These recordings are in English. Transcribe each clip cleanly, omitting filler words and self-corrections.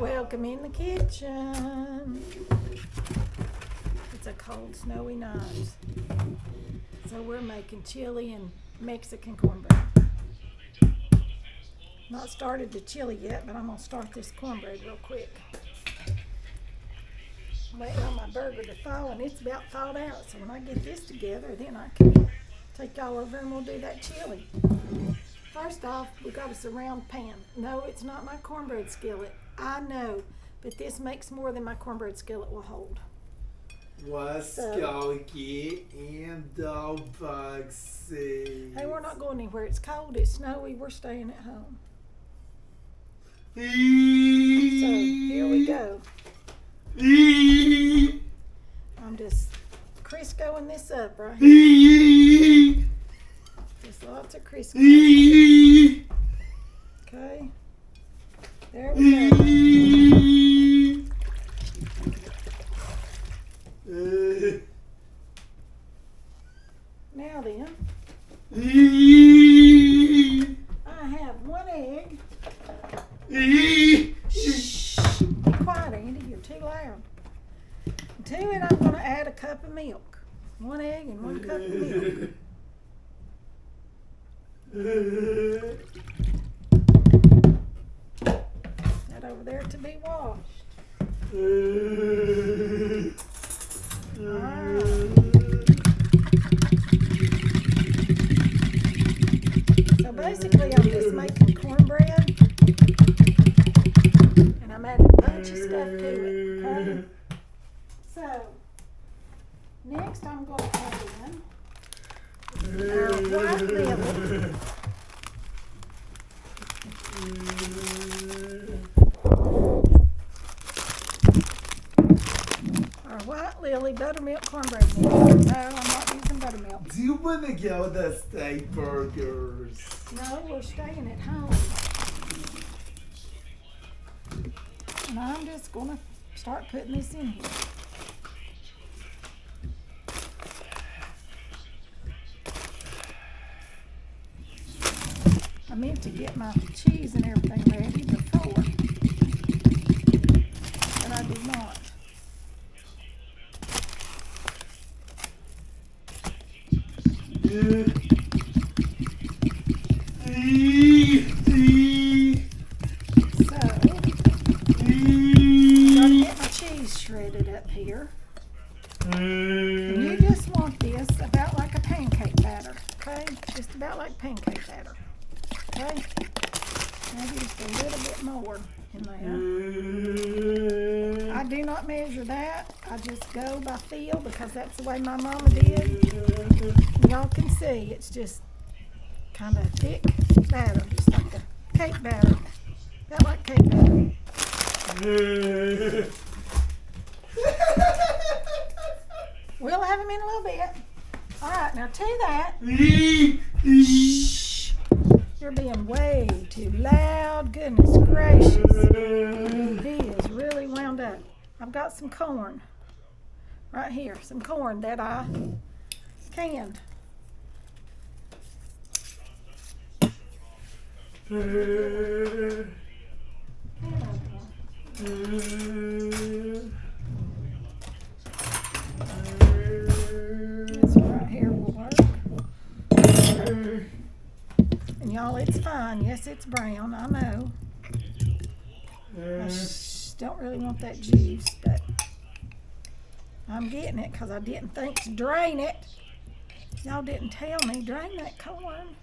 Welcome in the kitchen. It's a cold, snowy night. So we're making chili and Mexican cornbread. Not started the chili yet, but I'm gonna start this cornbread real quick. I'm waiting on my burger to thaw, and it's about thawed out. So when I get this together, then I can take y'all over and we'll do that chili. First off, we got us a round pan. No, it's not my cornbread skillet. I know, but this makes more than my cornbread skillet will hold. Let's go get in the boxes. Hey, we're not going anywhere. It's cold, it's snowy, we're staying at home. So, here we go. I'm just Criscoing this up right here. Just lots of Crisco. Okay. There we go. Now then, I have one egg. Shh. Be quiet, Andy. You're too loud. To it, I'm going to add a cup of milk. 1 egg and 1 cup of milk. That over there to be washed. Alright. So basically I'm just making cornbread and I'm adding a bunch of stuff to it, okay? So, next I'm going to add in our white Lily. Our white Lily buttermilk cornbread mix. No, I'm not using buttermilk. Do you want to go to steak burgers? No, we're staying at home. And I'm just going to start putting this in here. I meant to get my cheese and everything ready before, but I did not. So, I'm going to get my cheese shredded up here. And you just want this about like a pancake batter, okay? Just about like pancake batter, okay? Maybe just a little bit more in there. I do not measure that. I just go by feel because that's the way my mama did. Y'all can see it's just kind of thick batter, just like a cake batter. About like cake batter. We'll have them in a little bit. All right, now to that. Shh. You're being way too loud. Goodness gracious. He is really wound up. I've got some corn right here. Some corn that I canned. This one right here will work. And y'all, it's fine. Yes, it's brown. I know. I don't really want that juice, but I'm getting it because I didn't think to drain it. Y'all didn't tell me. Drain that corn.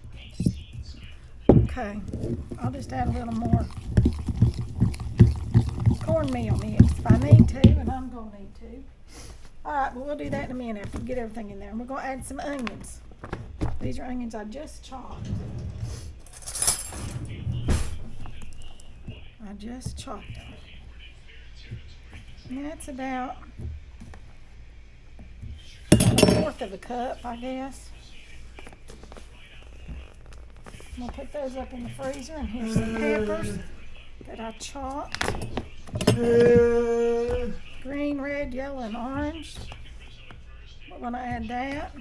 Okay, I'll just add a little more cornmeal mix if I need to, and I'm going to need to. All right, but we'll do that in a minute after we get everything in there. And we're going to add some onions. These are onions I just chopped. I just chopped them. And that's about 1/4 of a cup, I guess. I'm going to put those up in the freezer, and here's some peppers that I chopped. Green, red, yellow, and orange. We're going to add that.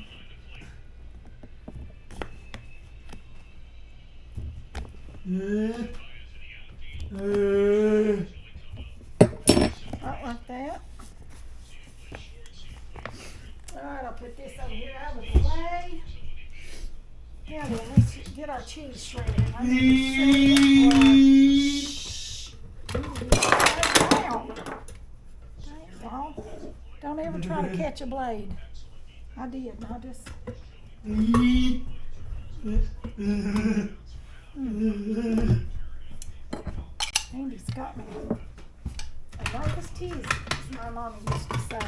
cheese shredded. I need to shred it. Shh. Down. Don't ever try to catch a blade. I did. I just. Andy's got me a nervous tease, as my mom used to say.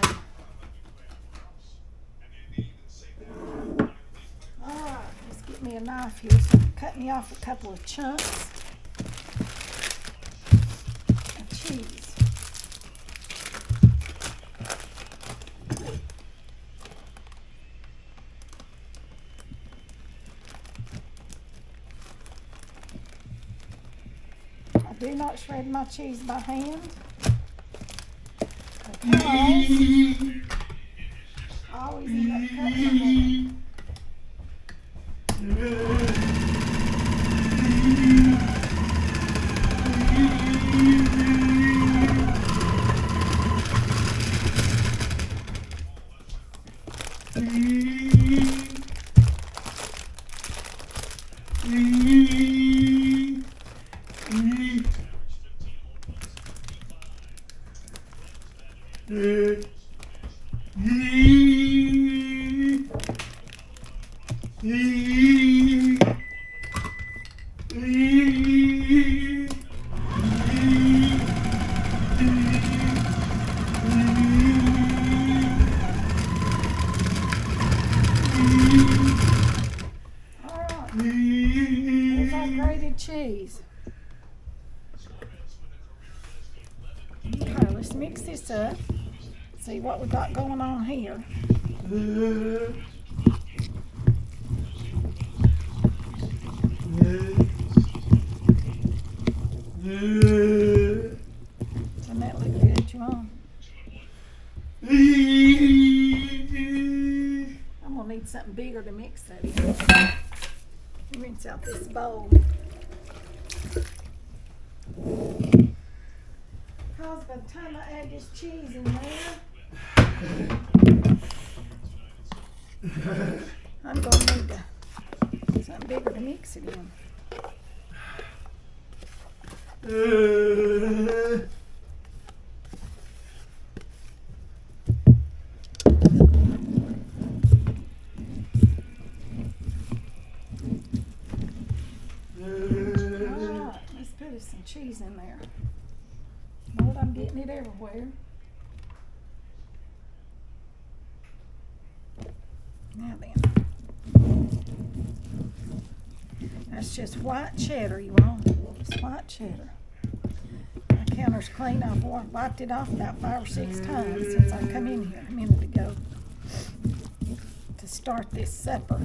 Alright, let's get me a knife here. So I'm cutting me off a couple of chunks of cheese. I do not shred my cheese by hand because I always end up cutting my hand. There's our grated cheese. Okay, let's mix this up. See what we got going on here. Doesn't that look good, John? I'm gonna need something bigger to mix that in. Rinse out this bowl. Because by the time I add this cheese in there, I'm gonna need something bigger to mix it in. Alright, let's put some cheese in there. Lord, I'm getting it everywhere. Now then. That's just white cheddar, you all. Just white cheddar. My counter's clean. I've wiped it off about 5 or 6 times since I come in here a minute ago to start this supper.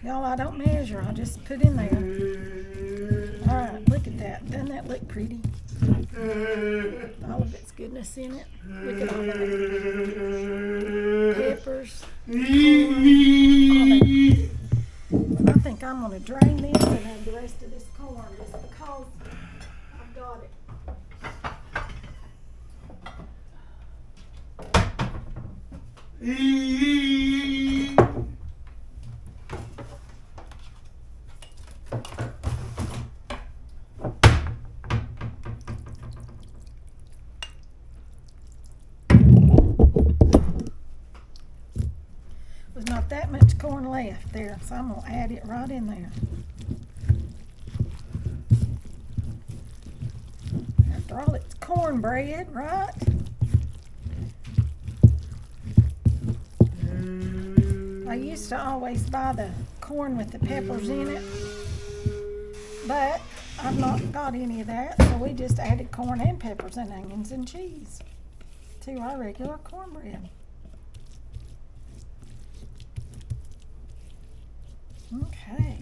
Y'all, I don't measure. I just put in there. All right, look at that. Doesn't that look pretty? All of its goodness in it. Look at all that. Peppers. Corn, I think I'm going to drain this and have the rest of this corn just because I've got it. There's not that much corn left there, so I'm going to add it right in there. After all, it's cornbread, right? I used to always buy the corn with the peppers in it, but I've not got any of that, so we just added corn and peppers and onions and cheese to our regular cornbread. Okay.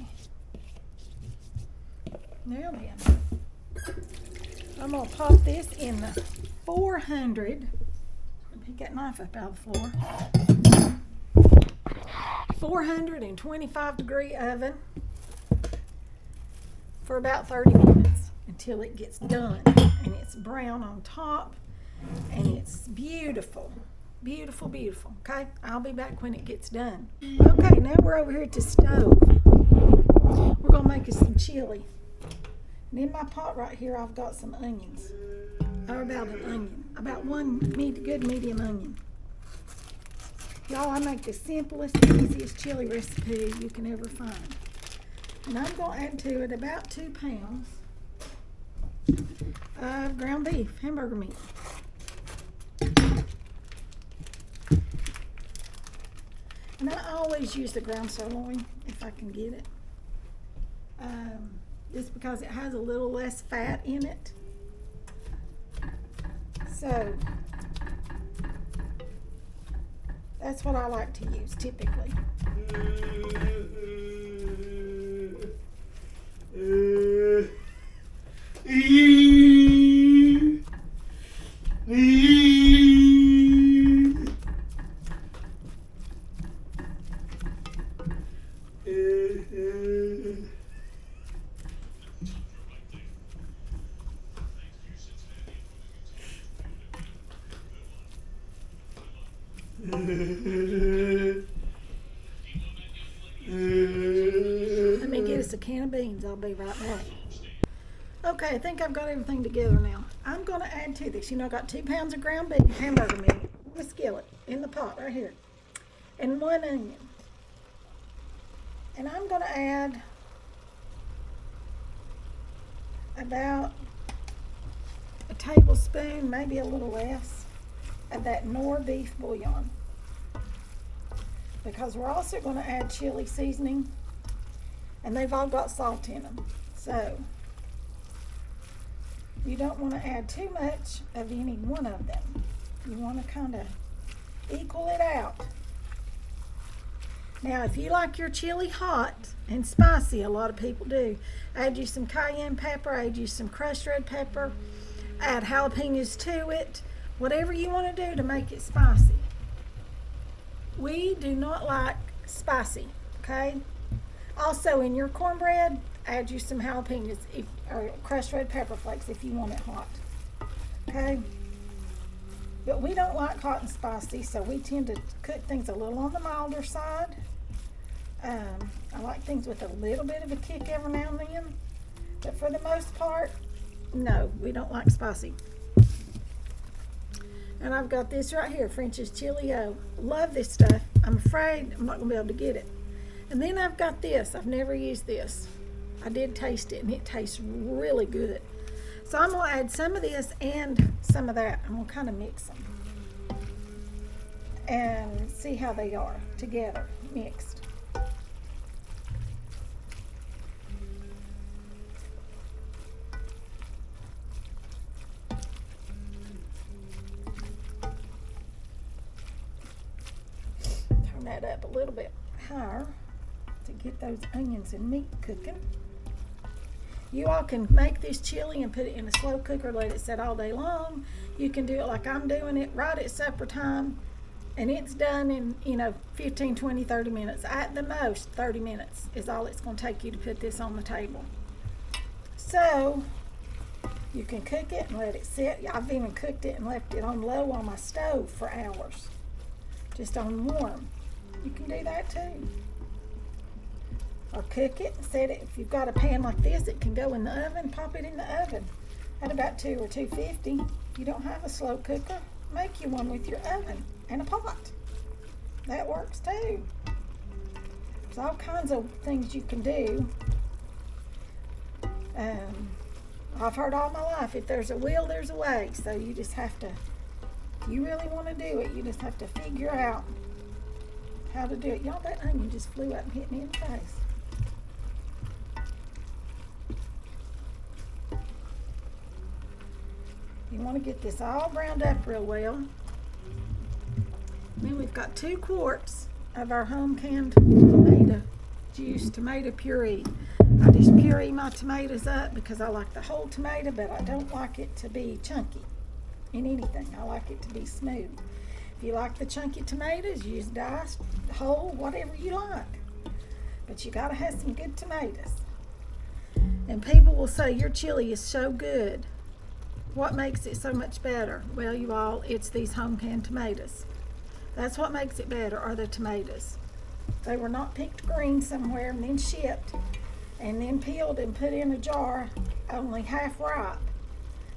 Now then, I'm going to pop this in the 400. Pick that knife up out of the floor. 425 degree oven for about 30 minutes. until it gets done. And it's brown on top, and it's beautiful. Beautiful, beautiful. Okay, I'll be back when it gets done. Okay, now we're over here at the stove. We're gonna make us some chili. And in my pot right here, I've got some onions. Or about an onion. About one good medium onion. Y'all, I make the simplest, easiest chili recipe you can ever find. And I'm gonna add to it about 2 pounds of ground beef, hamburger meat. And I always use the ground sirloin if I can get it. Just because it has a little less fat in it. So, that's what I like to use typically. Let me get us a can of beans. I'll be right back. Okay, I think I've got everything together now. I'm going to add to this. You know, I got 2 pounds of ground beef, hamburger meat, with a skillet in the pot right here, and 1 onion. And I'm going to add about a tablespoon, maybe a little less, of that Knorr beef bouillon. Because we're also going to add chili seasoning, and they've all got salt in them. So you don't want to add too much of any one of them. You want to kind of equal it out. Now, if you like your chili hot and spicy, a lot of people do, add you some cayenne pepper, add you some crushed red pepper, add jalapenos to it, whatever you want to do to make it spicy. We do not like spicy, okay? Also, in your cornbread, add you some jalapenos or crushed red pepper flakes if you want it hot, okay? But we don't like hot and spicy, so we tend to cook things a little on the milder side. I like things with a little bit of a kick every now and then, but for the most part, no, we don't like spicy. And I've got this right here, French's Chili O. Love this stuff. I'm afraid I'm not going to be able to get it. And then I've got this. I've never used this. I did taste it, and it tastes really good. So I'm going to add some of this and some of that. I'm going to kind of mix them and see how they are together, mixed. That up a little bit higher to get those onions and meat cooking. You all can make this chili and put it in a slow cooker, let it set all day long. You can do it like I'm doing it right at supper time, and it's done in 15, 20, 30 minutes. At the most 30 minutes is all it's going to take you to put this on the table. So you can cook it and let it sit. I've even cooked it and left it on low on my stove for hours, just on warm. You can do that too. Or cook it and set it. If you've got a pan like this, it can go in the oven. Pop it in the oven at about 2 or 250. If you don't have a slow cooker, make you one with your oven and a pot. That works too. There's all kinds of things you can do. I've heard all my life, if there's a will, there's a way. So you just have to, if you really want to do it, you just have to figure out how to do it. Y'all, that onion just flew up and hit me in the face. You want to get this all browned up real well. Then we've got 2 quarts of our home canned tomato juice, tomato puree. I just puree my tomatoes up because I like the whole tomato, but I don't like it to be chunky in anything. I like it to be smooth. If you like the chunky tomatoes, use diced, whole, whatever you like. But you gotta have some good tomatoes. And people will say, your chili is so good. What makes it so much better? Well, you all, it's these home canned tomatoes. That's what makes it better, are the tomatoes. They were not picked green somewhere and then shipped and then peeled and put in a jar only half ripe.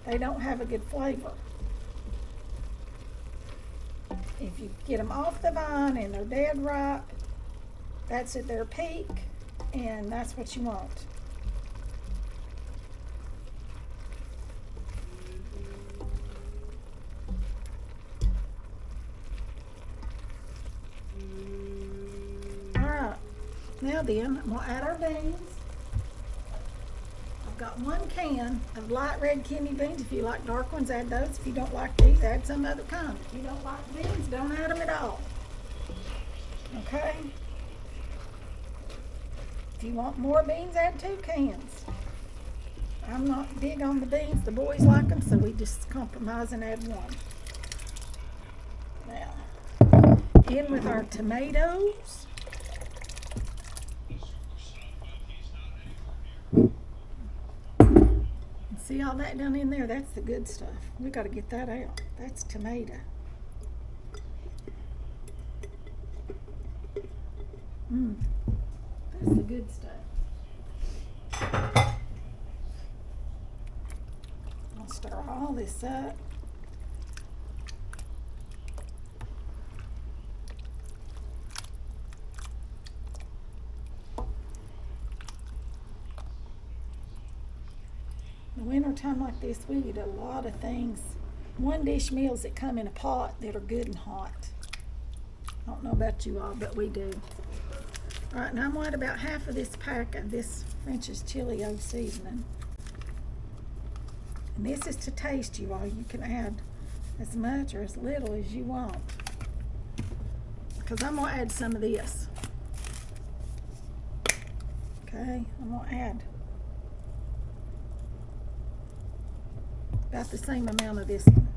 They don't have a good flavor. If you get them off the vine and they're dead ripe, that's at their peak, and that's what you want. Alright, now then, we'll add our beans. I've got 1 can of light red kidney beans. If you like dark ones, add those. If you don't like these, add some other kind. If you don't like beans, don't add them at all. Okay? If you want more beans, add 2 cans. I'm not big on the beans. The boys like them, so we just compromise and add 1. Now, in with our tomatoes. See all that down in there? That's the good stuff. We got to get that out. That's tomato. That's the good stuff. I'll stir all this up. In the winter time like this, we eat a lot of things. 1 dish meals that come in a pot that are good and hot. I don't know about you all, but we do. All right, now I'm going to add about half of this pack of this French's Chili O seasoning. And this is to taste, you all. You can add as much or as little as you want. Because I'm going to add some of this. Okay, I'm going to add about the same amount of this one.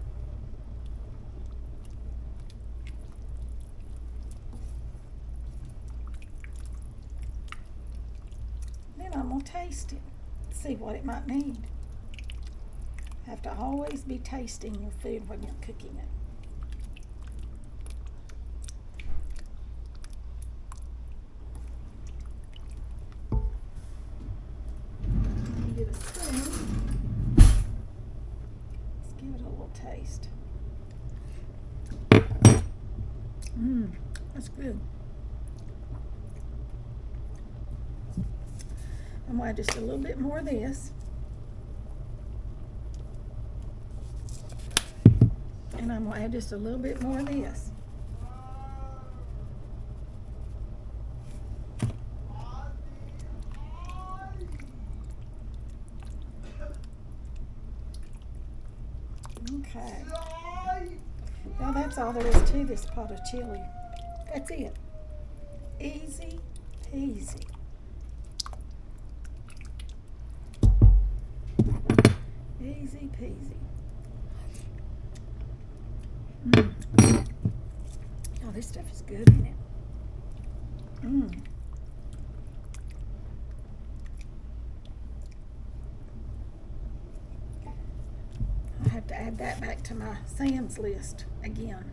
Then I'm going to taste it, see what it might need. Have to always be tasting your food when you're cooking it. Get a spoon. Let's give it a little taste. That's good. I'm going to add just a little bit more of this. And I'm going to add just a little bit more of this. Okay. Now that's all there is to this pot of chili. That's it. Easy peasy. Easy peasy. Oh, this stuff is good, isn't it? I have to add that back to my Sam's list again.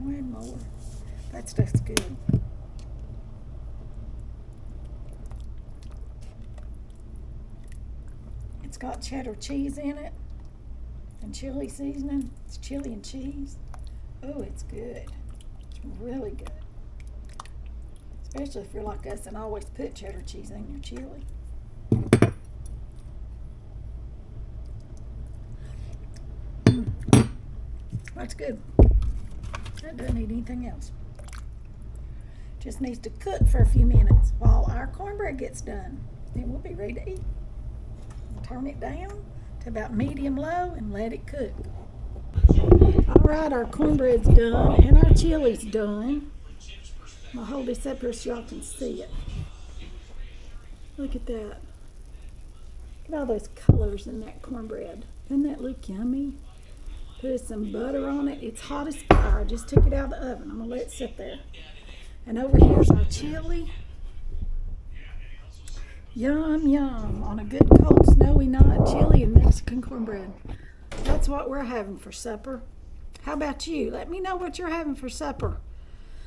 I'll add more. That stuff's good. It's got cheddar cheese in it and chili seasoning. It's chili and cheese. Oh, it's good. It's really good. Especially if you're like us and always put cheddar cheese in your chili. That's good. That doesn't need anything else. Just needs to cook for a few minutes while our cornbread gets done. Then we'll be ready to eat. Turn it down to about medium low and let it cook. All right, our cornbread's done and our chili's done. I'll hold this up here so y'all can see it. Look at that. Look at all those colors in that cornbread. Doesn't that look yummy? Put some butter on it. It's hot as fire. I just took it out of the oven. I'm going to let it sit there. And over here's our chili. Yum, yum. On a good cold snowy night, chili and Mexican cornbread. That's what we're having for supper. How about you? Let me know what you're having for supper.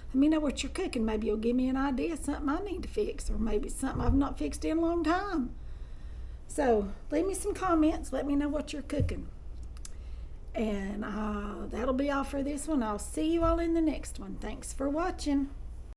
Let me know what you're cooking. Maybe you'll give me an idea of something I need to fix, or maybe something I've not fixed in a long time. So leave me some comments. Let me know what you're cooking. And that'll be all for this one. I'll see you all in the next one. Thanks for watching.